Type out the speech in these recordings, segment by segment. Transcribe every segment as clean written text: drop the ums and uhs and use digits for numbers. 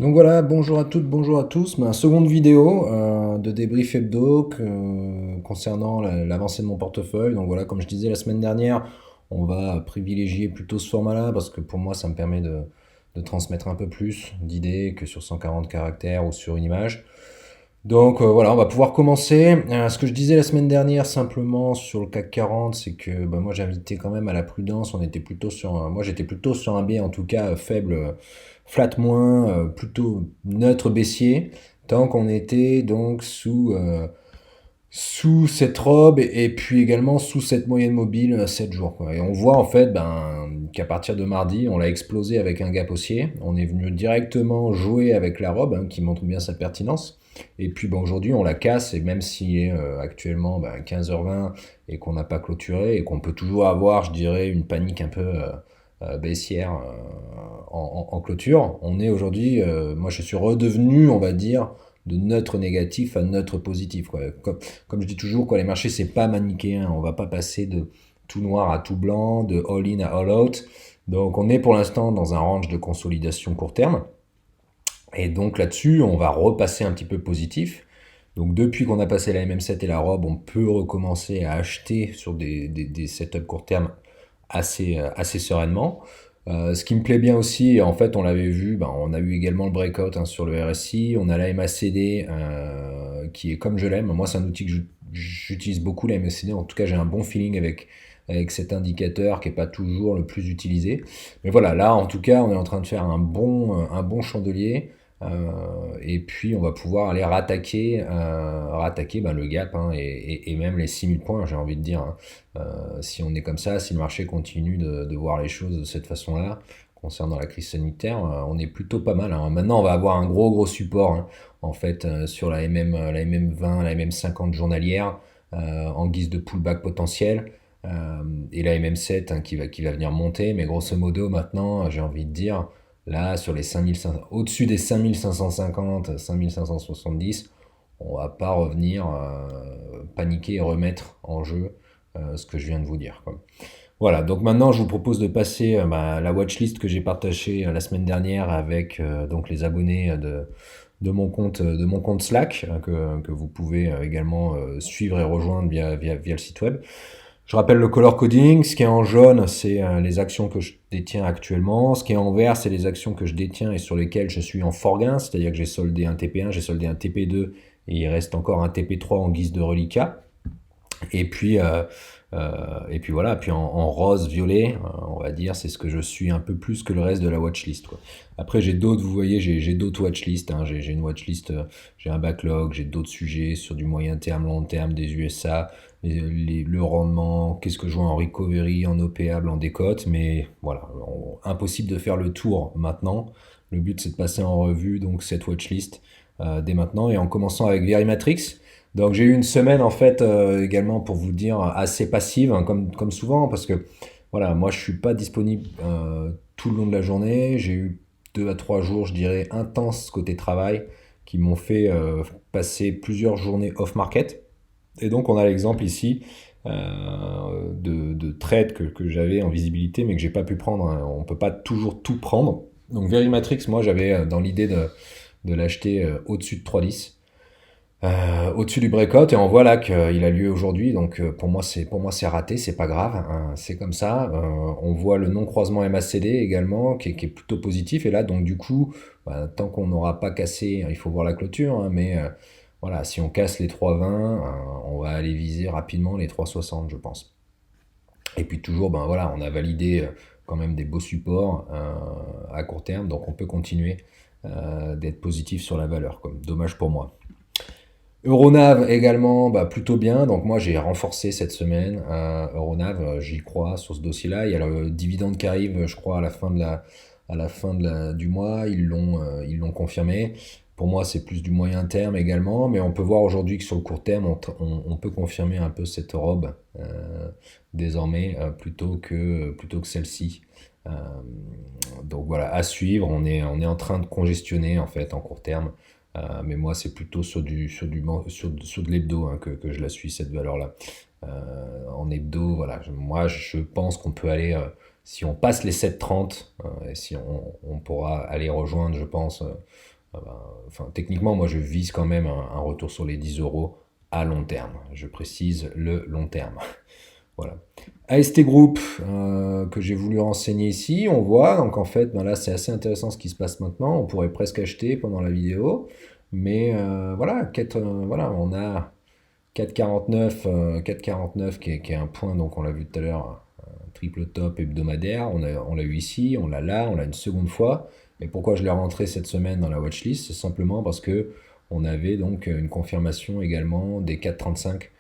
Donc voilà, bonjour à toutes, bonjour à tous. Seconde vidéo de débrief hebdo concernant l'avancée de mon portefeuille. Donc voilà, comme je disais la semaine dernière, on va privilégier plutôt ce format-là parce que pour moi, ça me permet de transmettre un peu plus d'idées que sur 140 caractères ou sur une image. Donc voilà, on va pouvoir commencer. Ce que je disais la semaine dernière simplement sur le CAC 40, c'est que moi j'invitais quand même à la prudence. On était plutôt sur, moi j'étais plutôt sur un biais en tout cas faible, flat moins, plutôt neutre baissier, tant qu'on était donc sous cette robe et puis également sous cette moyenne mobile 7 jours, quoi. Et on voit en fait qu'à partir de mardi, on l'a explosé avec un gap haussier. On est venu directement jouer avec la robe qui montre bien sa pertinence. Et puis aujourd'hui, on la casse et même s'il est actuellement 15h20 et qu'on n'a pas clôturé et qu'on peut toujours avoir, je dirais, une panique un peu baissière en clôture, on est aujourd'hui, moi je suis redevenu, on va dire, de neutre négatif à neutre positif, quoi. Comme je dis toujours, quoi, les marchés, c'est pas manichéen. On va pas passer de tout noir à tout blanc, de all-in à all-out. Donc on est pour l'instant dans un range de consolidation court terme. Et donc là-dessus, on va repasser un petit peu positif. Donc depuis qu'on a passé la MM7 et la robe, on peut recommencer à acheter sur des setups court terme assez sereinement. Ce qui me plaît bien aussi, en fait, on l'avait vu, on a eu également le breakout sur le RSI, on a la MACD qui est comme je l'aime. Moi, c'est un outil que j'utilise beaucoup, la MACD. En tout cas, j'ai un bon feeling avec cet indicateur qui n'est pas toujours le plus utilisé. Mais voilà, là, en tout cas, on est en train de faire un bon chandelier. Et puis on va pouvoir aller rattaquer le gap et même les 6000 points, j'ai envie de dire, hein. Si on est comme ça, si le marché continue de voir les choses de cette façon-là, concernant la crise sanitaire, on est plutôt pas mal, hein. Maintenant, on va avoir un gros support, hein, en fait, sur la MM20, la MM50 journalière, en guise de pullback potentiel. Et la MM7 qui va venir monter, mais grosso modo, maintenant, j'ai envie de dire, là, sur les 5500, au-dessus des 5550, 5570, on va pas revenir paniquer et remettre en jeu ce que je viens de vous dire, quoi. Voilà, donc maintenant je vous propose de passer la watchlist que j'ai partagée la semaine dernière avec donc les abonnés de mon compte Slack, que vous pouvez également suivre et rejoindre via le site web. Je rappelle le color coding. Ce qui est en jaune, c'est les actions que je détiens actuellement. Ce qui est en vert, c'est les actions que je détiens et sur lesquelles je suis en fort gain. C'est-à-dire que j'ai soldé un TP1, j'ai soldé un TP2 et il reste encore un TP3 en guise de reliquat. Et puis, voilà, puis en rose violet, on va dire, c'est ce que je suis un peu plus que le reste de la watchlist, quoi. Après, j'ai d'autres, vous voyez, j'ai d'autres watchlists, hein. J'ai une watchlist, j'ai un backlog, j'ai d'autres sujets sur du moyen terme, long terme, des USA, le rendement, qu'est-ce que je vois en recovery, en OPable, en décote, mais voilà, impossible de faire le tour maintenant. Le but, c'est de passer en revue donc cette watchlist dès maintenant et en commençant avec Verimatrix. Donc j'ai eu une semaine en fait également pour vous dire assez passive, hein, comme souvent parce que voilà, moi je suis pas disponible tout le long de la journée. J'ai eu 2 à 3 jours, je dirais, intenses côté travail qui m'ont fait passer plusieurs journées off market. Et donc on a l'exemple ici de trades que j'avais en visibilité mais que j'ai pas pu prendre, hein. On peut pas toujours tout prendre. Donc Verimatrix, moi j'avais dans l'idée de l'acheter au-dessus de 3,10, au-dessus du breakout, et on voit là qu'il a lieu aujourd'hui. Donc pour moi c'est raté, c'est pas grave, hein, c'est comme ça. On voit le non croisement MACD également qui est plutôt positif, et là donc du coup tant qu'on n'aura pas cassé, il faut voir la clôture, hein, mais voilà, si on casse les 3,20, on va aller viser rapidement les 3,60, je pense. Et puis toujours, voilà, on a validé quand même des beaux supports à court terme, donc on peut continuer d'être positif sur la valeur, quoi. Dommage pour moi. Euronav également, plutôt bien. Donc moi j'ai renforcé cette semaine. Euronav, j'y crois sur ce dossier-là. Il y a le dividende qui arrive, je crois, à la fin du mois. Ils l'ont confirmé. Pour moi, c'est plus du moyen terme également, mais on peut voir aujourd'hui que sur le court terme, on peut confirmer un peu cette robe désormais plutôt que celle-ci. Euh, donc voilà, à suivre. On est en train de congestionner en fait en court terme. Mais moi, c'est plutôt sur de l'hebdo, hein, que je la suis, cette valeur-là. En hebdo, voilà, moi, je pense qu'on peut aller si on passe les 7,30, et si on pourra aller rejoindre, je pense, enfin, techniquement, moi je vise quand même un retour sur les 10 euros à long terme. Je précise le long terme. Voilà. AST Group, que j'ai voulu renseigner ici, on voit, donc en fait, ben là c'est assez intéressant ce qui se passe maintenant, on pourrait presque acheter pendant la vidéo, mais voilà, voilà, on a 4,49 4,49 qui est un point, donc on l'a vu tout à l'heure, un triple top hebdomadaire, on l'a eu ici, on l'a là, on l'a une seconde fois, et pourquoi je l'ai rentré cette semaine dans la watchlist, c'est simplement parce que on avait donc une confirmation également des 4,35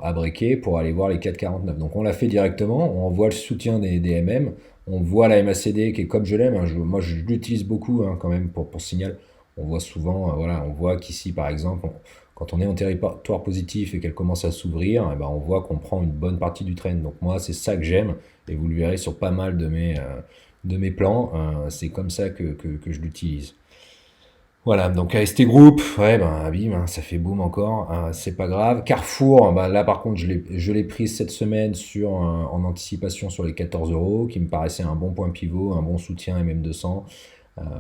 à breaker pour aller voir les 4,49. Donc on l'a fait directement, on voit le soutien des MM, on voit la MACD qui est comme je l'aime, hein, moi je l'utilise beaucoup hein, quand même pour signal. On voit souvent, voilà, on voit qu'ici par exemple, quand on est en territoire positif et qu'elle commence à s'ouvrir, eh ben, on voit qu'on prend une bonne partie du trend. Donc moi c'est ça que j'aime et vous le verrez sur pas mal de mes plans, c'est comme ça que je l'utilise. Voilà, donc AST Group, ouais, ben, bim, hein, ça fait boom encore, c'est pas grave. Carrefour, ben, là par contre, je l'ai pris cette semaine en anticipation sur les 14 euros, qui me paraissait un bon point pivot, un bon soutien MM200.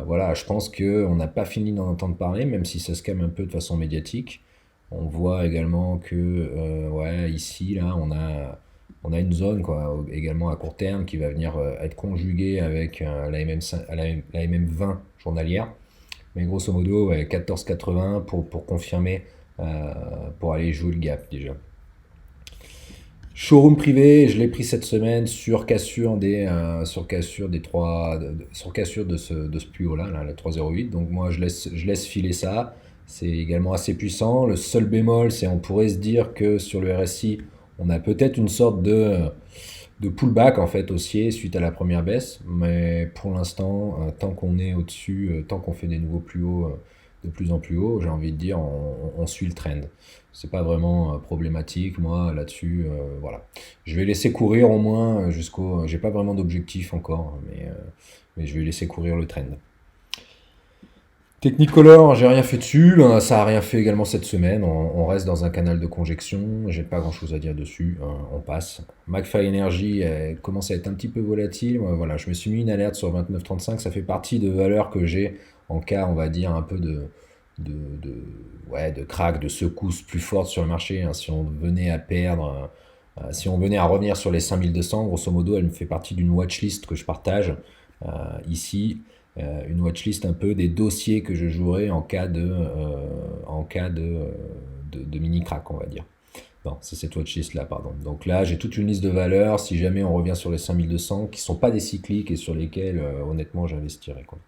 Voilà, je pense qu'on n'a pas fini d'en entendre parler, même si ça se calme un peu de façon médiatique. On voit également que, ouais, ici, là, on a une zone, quoi, également à court terme, qui va venir être conjuguée avec la MM20 journalière. Mais grosso modo, ouais, 14,80 pour confirmer, pour aller jouer le gap déjà. Showroom privé, je l'ai pris cette semaine sur cassure sur cassure des 3, sur cassure de ce plus haut là, le 3,08. Donc moi je laisse filer ça. C'est également assez puissant. Le seul bémol, c'est on pourrait se dire que sur le RSI, on a peut-être une sorte de pullback en fait haussier suite à la première baisse, mais pour l'instant, tant qu'on est au-dessus, tant qu'on fait des nouveaux plus hauts, de plus en plus haut, j'ai envie de dire, on suit le trend. C'est pas vraiment problématique, moi là-dessus, voilà. Je vais laisser courir au moins j'ai pas vraiment d'objectif encore, mais je vais laisser courir le trend. Technicolor, j'ai rien fait dessus, ça a rien fait également cette semaine, on reste dans un canal de conjection, j'ai pas grand chose à dire dessus, on passe. McFly Energy commence à être un petit peu volatile, voilà, je me suis mis une alerte sur 29,35, ça fait partie de valeurs que j'ai en cas, on va dire, un peu ouais, de crack, de secousse plus forte sur le marché, hein. Si on venait à perdre, si on venait à revenir sur les 5200, grosso modo, elle me fait partie d'une watchlist que je partage ici, une watchlist un peu des dossiers que je jouerai en cas de mini crack, on va dire. Non, c'est cette watchlist là, pardon. Donc là, j'ai toute une liste de valeurs si jamais on revient sur les 5200 qui sont pas des cycliques et sur lesquels honnêtement j'investirai quoi.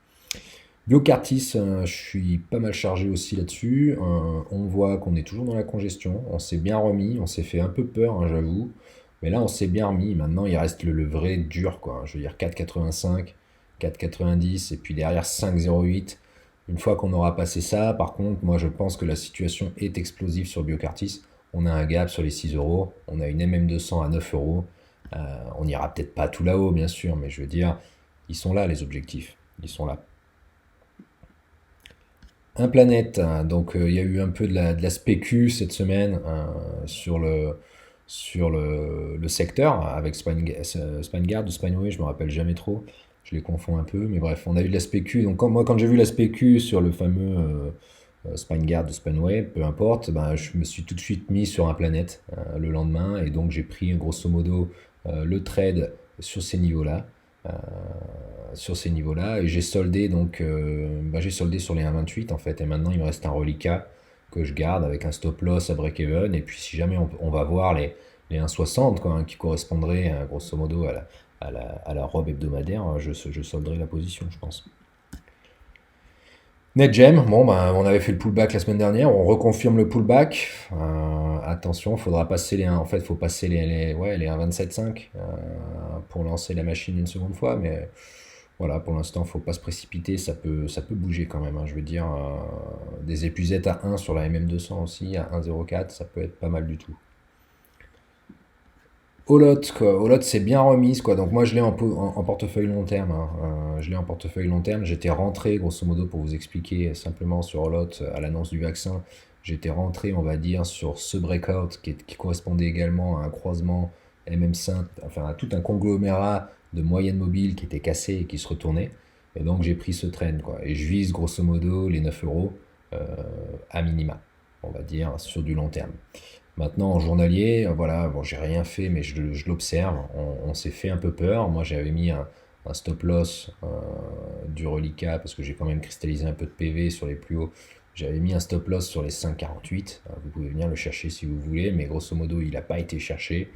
Biocartis, je suis pas mal chargé aussi là-dessus. On voit qu'on est toujours dans la congestion. On s'est bien remis. On s'est fait un peu peur, hein, j'avoue. Mais là, on s'est bien remis. Maintenant, il reste le vrai dur, quoi. Je veux dire 4,85, 4,90 et puis derrière 5,08. Une fois qu'on aura passé ça, par contre, moi, je pense que la situation est explosive sur Biocartis. On a un gap sur les 6 euros. On a une MM200 à 9 euros. On n'ira peut-être pas tout là-haut, bien sûr, mais je veux dire, ils sont là, les objectifs. Ils sont là. Un planète, hein, donc il y a eu un peu de la spécu cette semaine sur le secteur avec Spangard ou Spanway, je me rappelle jamais trop, je les confonds un peu, mais bref, on a eu de la spécu. Donc quand j'ai vu la spécu sur le fameux Spangard ou Spanway, peu importe, ben, je me suis tout de suite mis sur un planète le lendemain et donc j'ai pris grosso modo le trade sur ces niveaux-là euh, sur ces niveaux-là et j'ai soldé donc bah, j'ai soldé sur les 1,28 en fait et maintenant il me reste un reliquat que je garde avec un stop loss à break-even et puis si jamais on va voir les 1,60 quoi, hein, qui correspondraient grosso modo à la robe hebdomadaire, je solderai la position je pense. NetGem, bon, ben, on avait fait le pullback la semaine dernière, on reconfirme le pullback. Attention, faudra passer en fait, faut passer ouais, les 1,27,5 pour lancer la machine une seconde fois, mais voilà, pour l'instant, faut pas se précipiter, ça peut bouger quand même, hein. Je veux dire, des épuisettes à 1 sur la MM200 aussi, à 1,04, ça peut être pas mal du tout. Olot, quoi. Olot c'est bien remise, quoi. Donc moi je l'ai en portefeuille long terme, hein. Je l'ai en portefeuille long terme. J'étais rentré, grosso modo, pour vous expliquer simplement sur Olot, à l'annonce du vaccin. J'étais rentré, on va dire, sur ce breakout qui correspondait également à un croisement MM5, enfin à tout un conglomérat de moyenne mobile qui était cassée et qui se retournait. Et donc j'ai pris ce trend, quoi. Et je vise grosso modo les 9 euros à minima, on va dire, sur du long terme. Maintenant, en journalier, voilà, bon, j'ai rien fait, mais je l'observe. On s'est fait un peu peur. Moi, j'avais mis un stop loss du reliquat parce que j'ai quand même cristallisé un peu de PV sur les plus hauts. J'avais mis un stop loss sur les 5,48. Vous pouvez venir le chercher si vous voulez, mais grosso modo, il n'a pas été cherché.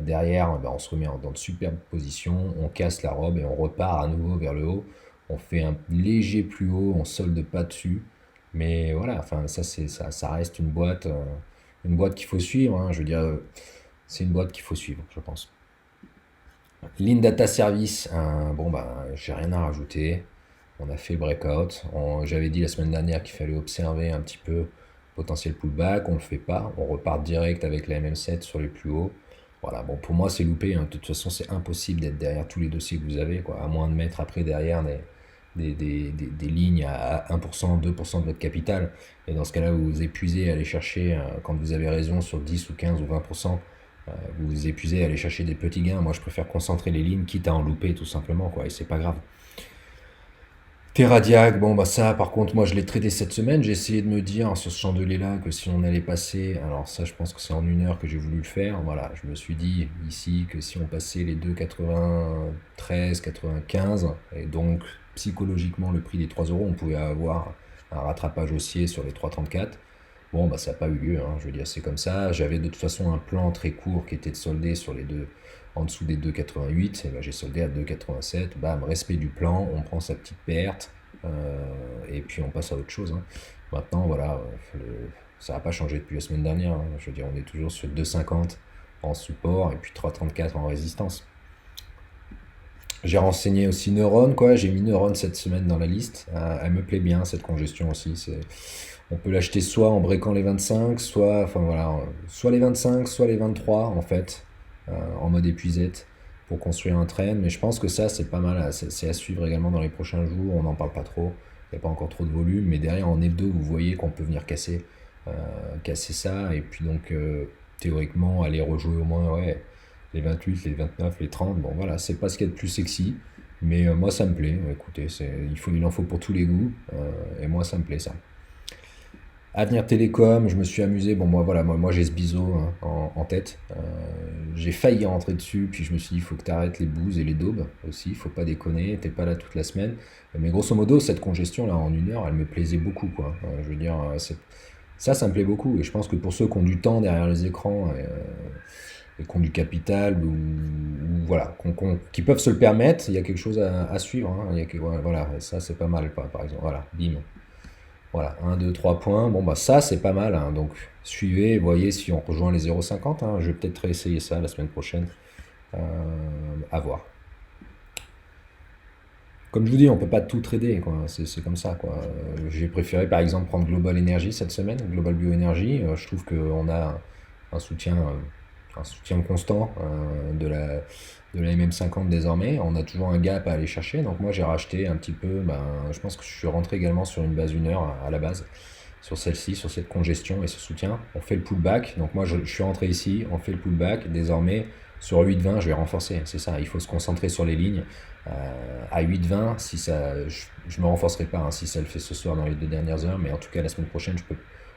Derrière, ben, on se remet dans de superbes positions, on casse la robe et on repart à nouveau vers le haut. On fait un léger plus haut, on solde pas dessus. Mais voilà, enfin, ça reste une boîte qu'il faut suivre, hein. Je veux dire, c'est une boîte qu'il faut suivre, je pense. Lean Data Service, bon, bah, j'ai rien à rajouter. On a fait le breakout. J'avais dit la semaine dernière qu'il fallait observer un petit peu potentiel pullback. On le fait pas. On repart direct avec la MM7 sur les plus hauts. Voilà, bon, pour moi, c'est loupé, hein. De toute façon, c'est impossible d'être derrière tous les dossiers que vous avez, quoi, à moins de mettre après derrière des lignes à 1%, 2% de votre capital. Et dans ce cas-là, vous vous épuisez à aller chercher, quand vous avez raison sur 10 ou 15 ou 20%, vous vous épuisez à aller chercher des petits gains. Moi, je préfère concentrer les lignes, quitte à en louper, tout simplement, quoi, et c'est pas grave. Terradiac, bon bah ça par contre moi je l'ai traité cette semaine, j'ai essayé de me dire hein, sur ce chandelier là que si on allait passer, alors ça je pense que c'est en 1 heure que j'ai voulu le faire, voilà, je me suis dit ici que si on passait les 2,93, 95, et donc psychologiquement le prix des 3 euros, on pouvait avoir un rattrapage haussier sur les 3,34. Bon bah ça n'a pas eu lieu, hein, je veux dire c'est comme ça, j'avais de toute façon un plan très court qui était de solder sur les deux, en dessous des 2,88, et ben j'ai soldé à 2,87, bam, respect du plan, on prend sa petite perte, et puis on passe à autre chose, hein. Maintenant, voilà, ça n'a pas changé depuis la semaine dernière, hein. Je veux dire, on est toujours sur 2,50 en support et puis 3,34 en résistance. J'ai renseigné aussi Neuron, quoi, j'ai mis Neuron cette semaine dans la liste. Elle me plaît bien, cette congestion aussi. On peut l'acheter soit en breakant les 25, soit, enfin voilà, soit les 25, soit les 23 en fait, en mode épuisette pour construire un trend. Mais je pense que ça, c'est pas mal, c'est à suivre également dans les prochains jours. On n'en parle pas trop, il n'y a pas encore trop de volume. Mais derrière, en hebdo, vous voyez qu'on peut venir euh, casser ça. Et puis donc, théoriquement, aller rejouer au moins, ouais, les 28, les 29, les 30. Bon voilà, c'est pas ce qu'il y a de plus sexy. Mais moi, ça me plaît. Écoutez, il en faut pour tous les goûts. Et moi, ça me plaît ça. Avenir Télécom, je me suis amusé. Bon, moi, voilà, moi j'ai ce biseau hein, en tête. J'ai failli rentrer dessus, puis je me suis dit, il faut que tu arrêtes les bouses et les daubes aussi. Faut pas déconner, t'es pas là toute la semaine. Mais grosso modo, cette congestion là en 1 heure, elle me plaisait beaucoup, quoi. Je veux dire, ça me plaît beaucoup. Et je pense que pour ceux qui ont du temps derrière les écrans et qui ont du capital ou voilà, qui peuvent se le permettre, il y a quelque chose à suivre, hein. Voilà, ça c'est pas mal, par exemple. Voilà, bim. Voilà, un 2 3 points. Bon, bah ça, c'est pas mal, hein. Donc, suivez, voyez si on rejoint les 0,50, hein. Je vais peut-être réessayer ça la semaine prochaine. Euh, à voir. Comme je vous dis, on peut pas tout trader, quoi. C'est comme ça, quoi. J'ai préféré, par exemple, prendre Global Energy cette semaine, Global Bioenergy. Je trouve qu'on a un soutien, un soutien constant de la MM50 désormais. On a toujours un gap à aller chercher. Donc moi, j'ai racheté un petit peu. Ben, je pense que je suis rentré également sur une base 1 heure à la base, sur celle-ci, sur cette congestion et ce soutien. On fait le pullback. Donc moi, je suis rentré ici. On fait le pullback. Désormais, sur 8,20, je vais renforcer. C'est ça. Il faut se concentrer sur les lignes. À 8,20, si ça, je me renforcerai pas hein, si ça le fait ce soir dans les 2 dernières heures. Mais en tout cas, la semaine prochaine, je peux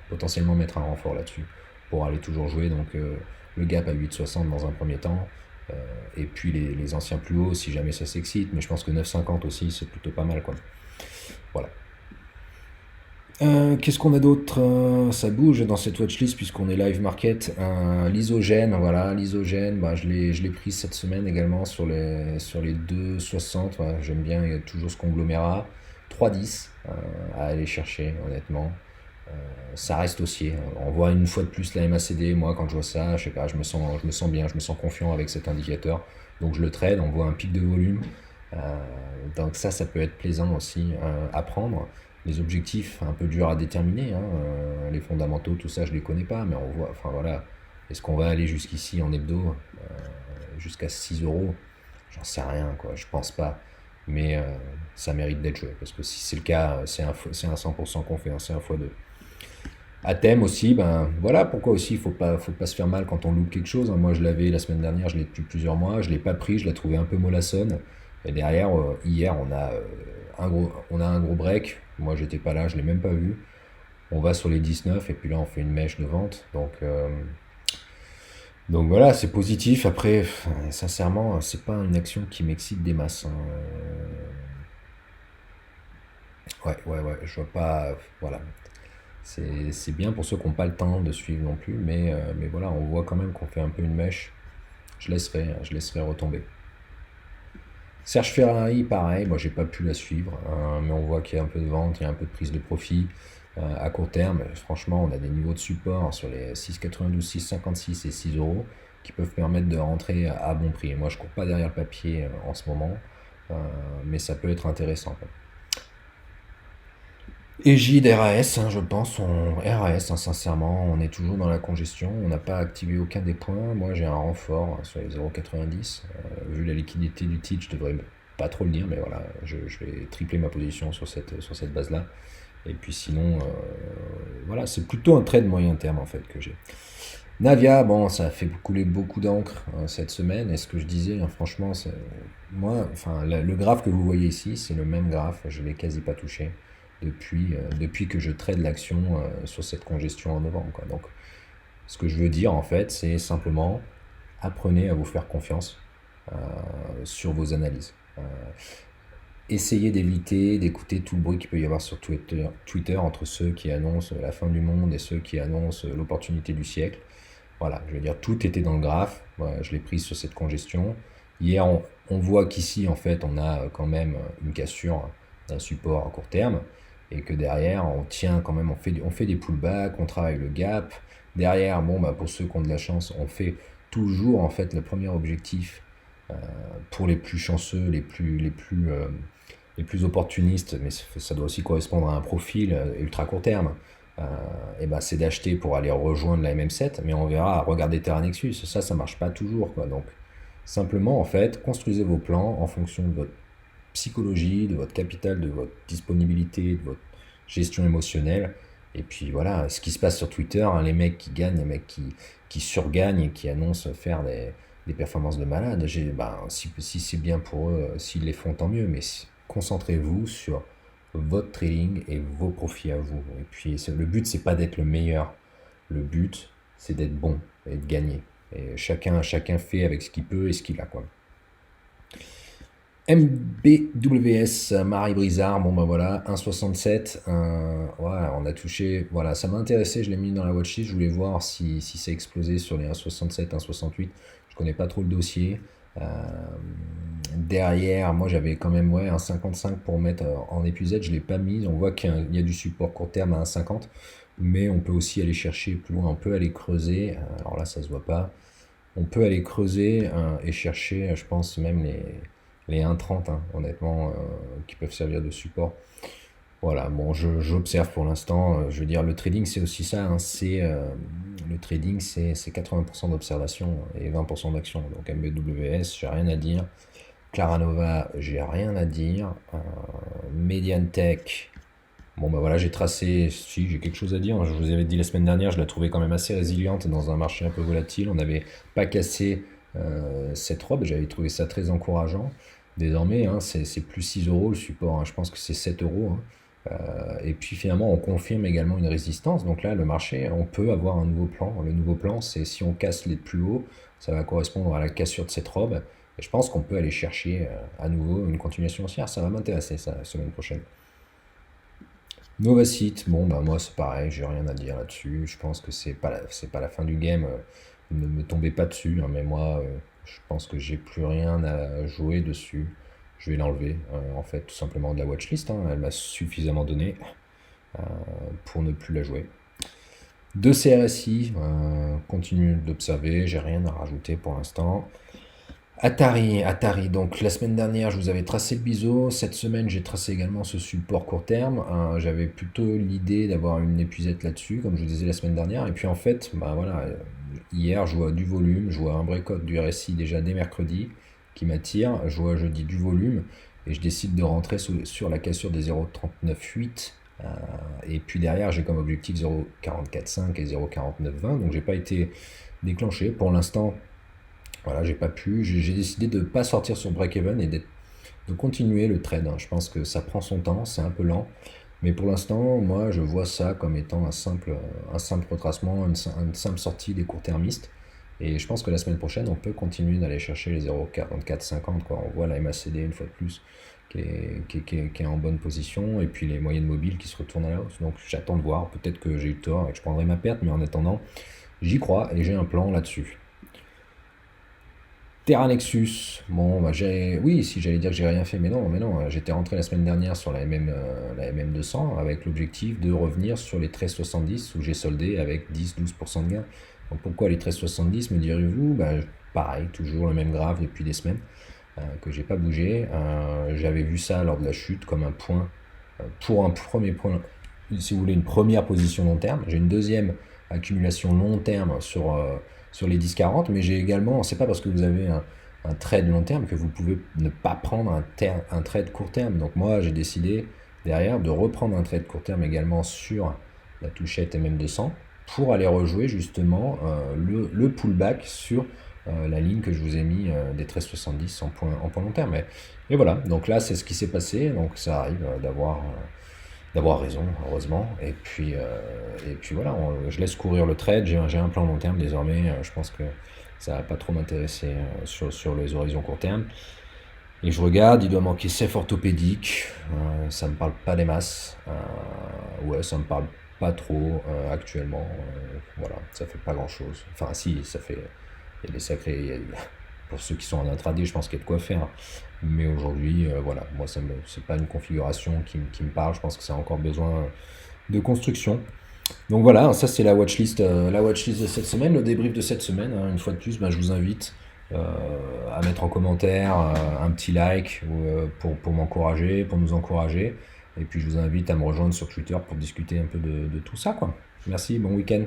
potentiellement mettre un renfort là-dessus pour aller toujours jouer. Donc le gap à 8,60 dans un premier temps. Et puis les anciens plus hauts si jamais ça s'excite, mais je pense que 9,50 aussi c'est plutôt pas mal quoi. Voilà. Qu'est-ce qu'on a d'autre? Ça bouge dans cette watchlist puisqu'on est live market. L'isogène, voilà, l'isogène, bah, je l'ai pris cette semaine également sur les 2,60. Voilà, j'aime bien, il y a toujours ce conglomérat. 3,10 à aller chercher, honnêtement. Ça reste haussier. On voit une fois de plus la MACD. Moi, quand je vois ça, je sais pas, je me sens bien, je me sens confiant avec cet indicateur. Donc je le trade. On voit un pic de volume. Euh, donc ça peut être plaisant aussi à prendre. Les objectifs, un peu durs à déterminer, hein, les fondamentaux, tout ça, je les connais pas, mais on voit. Enfin voilà. Est-ce qu'on va aller jusqu'ici en hebdo, jusqu'à 6 euros? J'en sais rien, quoi. Je pense pas. Mais ça mérite d'être joué. Parce que si c'est le cas, c'est un 100% qu'on fait, hein, c'est un x2. À thème aussi, ben voilà pourquoi aussi faut pas se faire mal quand on loupe quelque chose, hein. Moi je l'avais la semaine dernière, je l'ai depuis plusieurs mois, je l'ai pas pris, je l'ai trouvé un peu mollassonne. Et derrière, hier, on a un gros break. Moi j'étais pas là, je l'ai même pas vu. On va sur les 19 et puis là on fait une mèche de vente. Donc voilà, c'est positif. Après, sincèrement, c'est pas une action qui m'excite des masses, hein. Ouais, je vois pas. Voilà. C'est bien pour ceux qui n'ont pas le temps de suivre non plus, mais voilà, on voit quand même qu'on fait un peu une mèche. Je laisserai retomber. Serge Ferrari, pareil, moi j'ai pas pu la suivre, hein, mais on voit qu'il y a un peu de vente, il y a un peu de prise de profit à court terme. Franchement, on a des niveaux de support sur les 6,92, 6,56 et 6 euros qui peuvent permettre de rentrer à bon prix. Moi je cours pas derrière le papier en ce moment, euh, mais ça peut être intéressant, quoi. Égide RAS, hein, je pense, RAS, hein, sincèrement, on est toujours dans la congestion, on n'a pas activé aucun des points. Moi j'ai un renfort sur les 0,90. Vu la liquidité du titre, je devrais pas trop le dire, mais voilà, je vais tripler ma position sur cette base-là. Et puis sinon, voilà, c'est plutôt un trade moyen terme en fait que j'ai. Navia, bon, ça a fait couler beaucoup d'encre cette semaine, et ce que je disais, hein, franchement, moi, enfin, le graphe que vous voyez ici, c'est le même graphe, je ne l'ai quasi pas touché depuis que je trade l'action sur cette congestion en novembre, quoi. Donc, ce que je veux dire, en fait, c'est simplement apprenez à vous faire confiance euh, sur vos analyses. Essayez d'éviter d'écouter tout le bruit qu'il peut y avoir sur Twitter entre ceux qui annoncent la fin du monde et ceux qui annoncent l'opportunité du siècle. Voilà, je veux dire, tout était dans le graphe. Voilà, je l'ai pris sur cette congestion. Hier, on voit qu'ici, en fait, on a quand même une cassure d'un support à court terme et que derrière, on tient quand même, on fait des pullbacks, on travaille le gap. Derrière, bon, bah, pour ceux qui ont de la chance, on fait toujours, en fait, le premier objectif pour les plus chanceux, les plus opportunistes, mais ça doit aussi correspondre à un profil ultra court terme. Euh, et ben c'est d'acheter pour aller rejoindre la MM7, mais on verra, regardez Terra Nexus, ça marche pas toujours, quoi. Donc simplement en fait, construisez vos plans en fonction de votre psychologie, de votre capital, de votre disponibilité, de votre gestion émotionnelle. Et puis voilà, ce qui se passe sur Twitter, hein, les mecs qui gagnent, les mecs qui surgagnent et qui annoncent faire des performances de malade. Ben, si c'est bien pour eux, s'ils les font, tant mieux, mais concentrez-vous sur votre trading et vos profits à vous. Et puis le but, c'est pas d'être le meilleur. Le but, c'est d'être bon et de gagner. Et chacun fait avec ce qu'il peut et ce qu'il a, quoi. MBWS, Marie Brizard, bon ben voilà, 1,67, ouais, on a touché, voilà, ça m'a intéressé, je l'ai mis dans la watchlist, je voulais voir si ça explosait sur les 1,67, 1,68, je connais pas trop le dossier. Euh, Derrière, moi j'avais quand même ouais, un 55 pour mettre en épuisette, je l'ai pas mis, on voit qu'il y a du support court terme à 1,50, mais on peut aussi aller chercher plus loin, on peut aller creuser, alors là ça se voit pas, on peut aller creuser et chercher, je pense même les 1,30, hein, honnêtement, qui peuvent servir de support. Voilà, bon, j'observe pour l'instant. Je veux dire, le trading, c'est aussi ça, hein, le trading, c'est 80% d'observation et 20% d'action. Donc MBWS, j'ai rien à dire. Claranova, j'ai rien à dire. Mediantech, bon bah voilà, j'ai tracé, si j'ai quelque chose à dire. Je vous avais dit la semaine dernière, je la trouvais quand même assez résiliente dans un marché un peu volatile. On n'avait pas cassé cette robe, j'avais trouvé ça très encourageant. Désormais, hein, c'est plus 6 euros le support, hein. Je pense que c'est 7 euros, hein. Et puis finalement, on confirme également une résistance. Donc là, le marché, on peut avoir un nouveau plan. Le nouveau plan, c'est si on casse les plus hauts, ça va correspondre à la cassure de cette robe. Et je pense qu'on peut aller chercher à nouveau une continuation haussière. Ça va m'intéresser, ça, la semaine prochaine. Novacite, bon bah moi c'est pareil, j'ai rien à dire là-dessus. Je pense que c'est pas la fin du game. Ne me tombez pas dessus, hein, mais moi je pense que j'ai plus rien à jouer dessus. Je vais l'enlever, en fait, tout simplement de la watchlist, hein. Elle m'a suffisamment donné euh, pour ne plus la jouer. De CRSI, continue d'observer, j'ai rien à rajouter pour l'instant. Atari, donc la semaine dernière je vous avais tracé le biseau, cette semaine j'ai tracé également ce support court terme. J'avais plutôt l'idée d'avoir une épuisette là-dessus, comme je vous disais la semaine dernière, et puis en fait, bah voilà, hier je vois du volume, je vois un breakout du RSI déjà dès mercredi qui m'attire, je vois jeudi du volume, et je décide de rentrer sur la cassure des 0,398 Et puis derrière, j'ai comme objectif 0,44,5 et 0,49,20, donc j'ai pas été déclenché. Pour l'instant, voilà, j'ai pas pu. J'ai décidé de pas sortir sur break-even et de continuer le trade, hein. Je pense que ça prend son temps, c'est un peu lent. Mais pour l'instant, moi, je vois ça comme étant un simple retracement, une simple sortie des court-termistes. Et je pense que la semaine prochaine, on peut continuer d'aller chercher les 0,4450, quoi. On voit la MACD une fois de plus qui est en bonne position, et puis les moyennes mobiles qui se retournent à la hausse. Donc j'attends de voir. Peut-être que j'ai eu tort et que je prendrai ma perte, mais en attendant, j'y crois et j'ai un plan là-dessus. Terra Nexus, bon, bah, oui, si j'allais dire que j'ai rien fait, mais non, j'étais rentré la semaine dernière sur la MM200 avec l'objectif de revenir sur les 13,70 où j'ai soldé avec 10-12% de gain. Donc pourquoi les 13,70 me direz-vous? Bah, pareil, toujours le même graphe depuis des semaines que j'ai pas bougé. J'avais vu ça lors de la chute comme un point pour un premier point, si vous voulez, une première position long terme. J'ai une deuxième accumulation long terme sur les 10-40, mais j'ai également, c'est pas parce que vous avez un trade long terme que vous pouvez ne pas prendre un trade court terme. Donc moi, j'ai décidé derrière de reprendre un trade court terme également sur la touchette MM200 pour aller rejouer justement le pullback sur la ligne que je vous ai mis des 13,70 en point long terme. Et voilà, donc là c'est ce qui s'est passé, donc ça arrive d'avoir raison, heureusement. Et puis voilà, je laisse courir le trade, j'ai un plan long terme désormais, je pense que ça va pas trop m'intéresser sur les horizons court terme. Et je regarde, il doit manquer Safe orthopédique, ça me parle pas des masses, ouais, ça me parle pas trop actuellement, voilà, ça fait pas grand chose. Enfin si, ça fait, il y a des sacrés, pour ceux qui sont en intraday, je pense qu'il y a de quoi faire. Mais aujourd'hui, voilà, moi, c'est pas une configuration qui me parle. Je pense que ça a encore besoin de construction. Donc voilà, ça c'est la watchlist de cette semaine, le débrief de cette semaine, hein. Une fois de plus, ben, je vous invite à mettre en commentaire un petit like pour m'encourager, pour nous encourager. Et puis je vous invite à me rejoindre sur Twitter pour discuter un peu de tout ça, quoi. Merci, bon week-end.